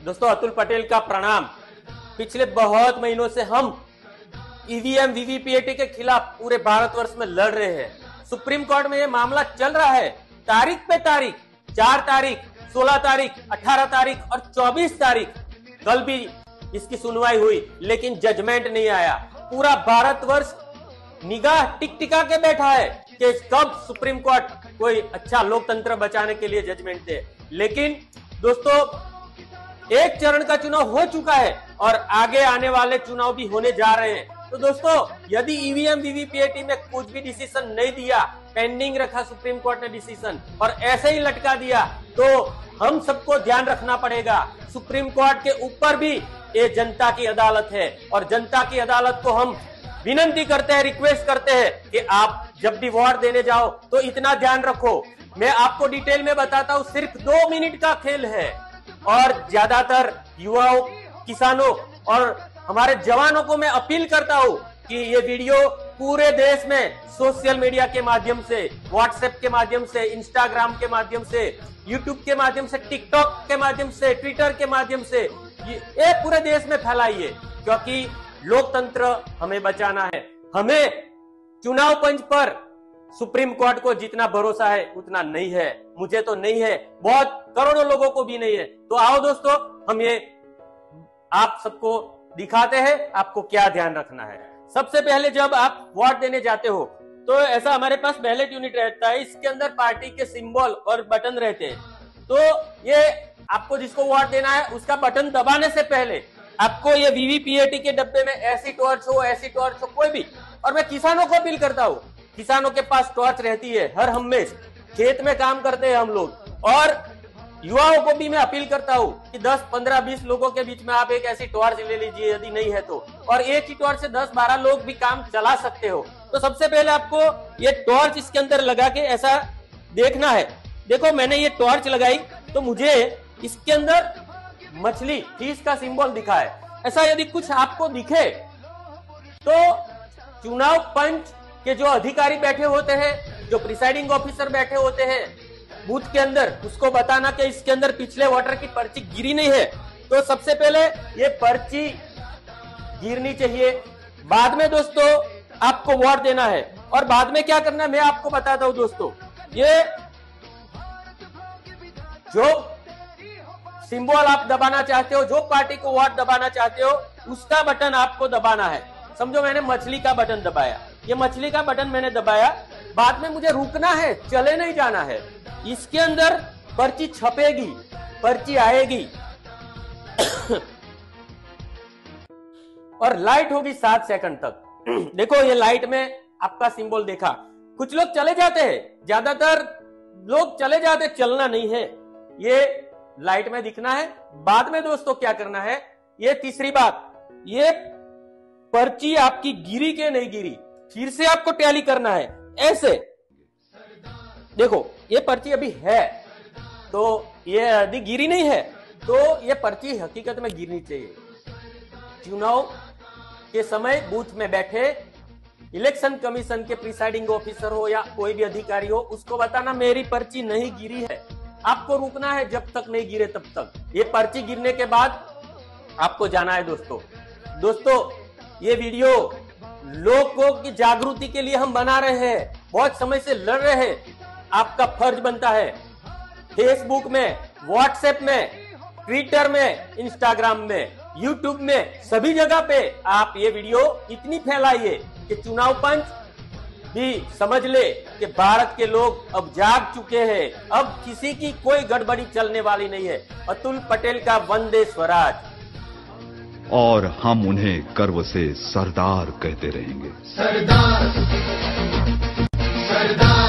दोस्तों अतुल पटेल का प्रणाम। पिछले बहुत महीनों से हम ईवीएम वीवीपीएटी के खिलाफ पूरे भारतवर्ष में लड़ रहे हैं। सुप्रीम कोर्ट में यह मामला चल रहा है, तारीख पे तारीख, 4 तारीख, 16 तारीख, 18 तारीख और 24 तारीख। कल भी इसकी सुनवाई हुई लेकिन जजमेंट नहीं आया। पूरा भारतवर्ष निगाह टिक टिका के बैठा है कि कब सुप्रीम कोर्ट कोई अच्छा लोकतंत्र बचाने के लिए जजमेंट दे। लेकिन दोस्तों एक चरण का चुनाव हो चुका है और आगे आने वाले चुनाव भी होने जा रहे हैं। तो दोस्तों यदि ईवीएम वीवीपीएटी में कुछ भी डिसीजन नहीं दिया, पेंडिंग रखा सुप्रीम कोर्ट ने डिसीजन और ऐसे ही लटका दिया, तो हम सबको ध्यान रखना पड़ेगा। सुप्रीम कोर्ट के ऊपर भी ये जनता की अदालत है और जनता की अदालत को हम विनती करते हैं, रिक्वेस्ट करते हैं कि आप जब भी वोट देने जाओ तो इतना ध्यान रखो। मैं आपको डिटेल में बताता हूँ, सिर्फ 2 मिनट का खेल है और ज्यादातर युवाओं, किसानों और हमारे जवानों को मैं अपील करता हूं कि ये वीडियो पूरे देश में सोशल मीडिया के माध्यम से, व्हाट्सएप के माध्यम से, इंस्टाग्राम के माध्यम से, यूट्यूब के माध्यम से, टिकटॉक के माध्यम से, ट्विटर के माध्यम से ये पूरे देश में फैलाइए, क्योंकि लोकतंत्र हमें बचाना है। हमें चुनाव पंच पर सुप्रीम कोर्ट को जितना भरोसा है उतना नहीं है, मुझे तो नहीं है, बहुत करोड़ों लोगों को भी नहीं है। तो आओ दोस्तों, हम ये आप सबको दिखाते हैं आपको क्या ध्यान रखना है। सबसे पहले जब आप वोट देने जाते हो तो ऐसा हमारे पास बैलेट यूनिट रहता है, इसके अंदर पार्टी के सिंबल और बटन रहते हैं। तो ये आपको जिसको वोट देना है उसका बटन दबाने से पहले आपको ये वीवीपीएटी के डब्बे में ऐसी टॉर्च हो कोई भी, और मैं किसानों को अपील करता हूँ, किसानों के पास टॉर्च रहती है हर हमेश, खेत में काम करते हैं हम लोग। और युवाओं को भी मैं अपील करता हूँ कि 10, 15, 20 लोगों के बीच में आप एक ऐसी टॉर्च ले लीजिए यदि नहीं है तो, और एक ही टॉर्च से 10, 12 लोग भी काम चला सकते हो। तो सबसे पहले आपको ये टॉर्च इसके अंदर लगा के ऐसा देखना है। देखो मैंने ये टॉर्च लगाई तो मुझे इसके अंदर मछली, फिश का सिंबल दिखा है। ऐसा यदि कुछ आपको दिखे तो चुनाव पंच के जो अधिकारी बैठे होते हैं, जो प्रिसाइडिंग ऑफिसर बैठे होते हैं बूथ के अंदर, उसको बताना कि इसके अंदर पिछले वोटर की पर्ची गिरी नहीं है। तो सबसे पहले ये पर्ची गिरनी चाहिए। बाद में दोस्तों आपको वोट देना है और बाद में क्या करना है मैं आपको बताता हूं दोस्तों। ये जो सिंबल आप दबाना चाहते हो, जो पार्टी को वोट दबाना चाहते हो, उसका बटन आपको दबाना है। समझो मैंने मछली का बटन दबाया, ये मछली का बटन मैंने दबाया, बाद में मुझे रुकना है, चले नहीं जाना है। इसके अंदर पर्ची छपेगी, पर्ची आएगी और लाइट होगी 7 सेकंड तक। देखो ये लाइट में आपका सिंबल देखा। कुछ लोग चले जाते हैं, ज्यादातर लोग चले जाते, चलना नहीं है, ये लाइट में दिखना है। बाद में दोस्तों क्या करना है, ये तीसरी बात, ये पर्ची आपकी गिरी के नहीं गिरी, फिर से आपको टैली करना है। ऐसे देखो ये पर्ची अभी है तो ये यदि गिरी नहीं है तो ये पर्ची हकीकत में गिरनी चाहिए। चुनाव के समय बूथ में बैठे इलेक्शन कमीशन के प्रिसाइडिंग ऑफिसर हो या कोई भी अधिकारी हो, उसको बताना मेरी पर्ची नहीं गिरी है। आपको रुकना है जब तक नहीं गिरे तब तक। ये पर्ची गिरने के बाद आपको जाना है दोस्तों ये वीडियो लोगों की जागृति के लिए हम बना रहे हैं, बहुत समय से लड़ रहे हैं। आपका फर्ज बनता है फेसबुक में, व्हाट्सएप में, ट्विटर में, इंस्टाग्राम में, यूट्यूब में, सभी जगह पे आप ये वीडियो इतनी फैलाइए कि चुनाव पंच भी समझ ले कि भारत के लोग अब जाग चुके हैं, अब किसी की कोई गड़बड़ी चलने वाली नहीं है। अतुल पटेल का वंदे स्वराज, और हम उन्हें गर्व से सरदार कहते रहेंगे। सरदार, सरदार।